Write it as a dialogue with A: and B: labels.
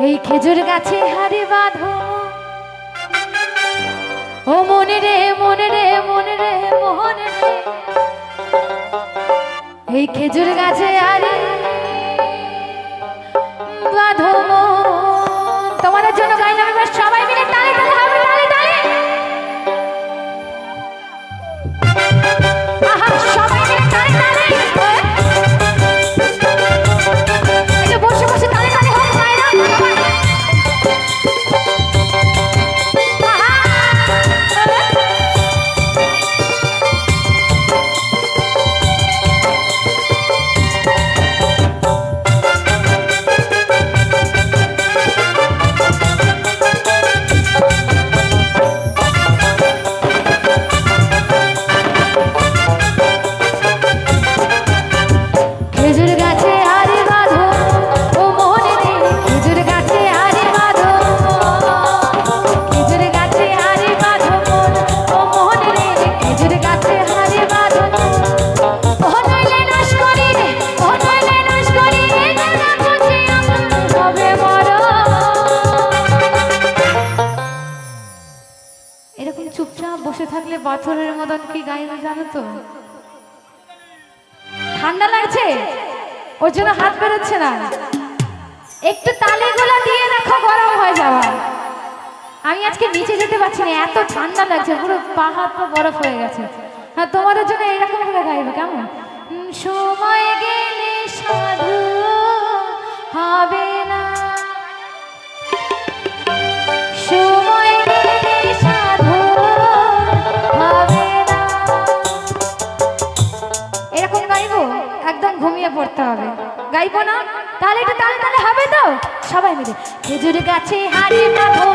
A: এই খেজুর গাছে হারে বাঁধো ও মনে রে মনে রে মনে রে মনে রে এই খেজুর গাছে হারে বাঁধো তোমাদের জন্য গাইলাম এবার সবাই মিলে তালে তালে হবে তালে তালে আহা সবাই মিলে তালে তালে এই বসে বসে তালে তালে হবে গাইলাম চুপচাপ বসে থাকলে পাথরের মতন কি গাইবে জানো তো ঠান্ডা লাগছে ওর জন্য হাত বেরোচ্ছে না একটু তালেগুলো দিয়ে রাখো গরম হয়ে যাওয়া আমি আজকে নিচে যেতে পারছি না এত ঠান্ডা লাগছে পুরো পা হাত পা বরফ হয়ে গেছে হ্যাঁ তোমাদের জন্য এইরকম ভাবে গাইবে কেমন সময় গেলে সাধু হবে না সময় গেলে সাধু হবে না এরকম গাইবো একদম ঘুমিয়ে পড়তে হবে গাইবো না তাহলে একটু তালে তালে হবে তো সবাই মিলে খেজুর গাছে হারিয়ে বাঁধো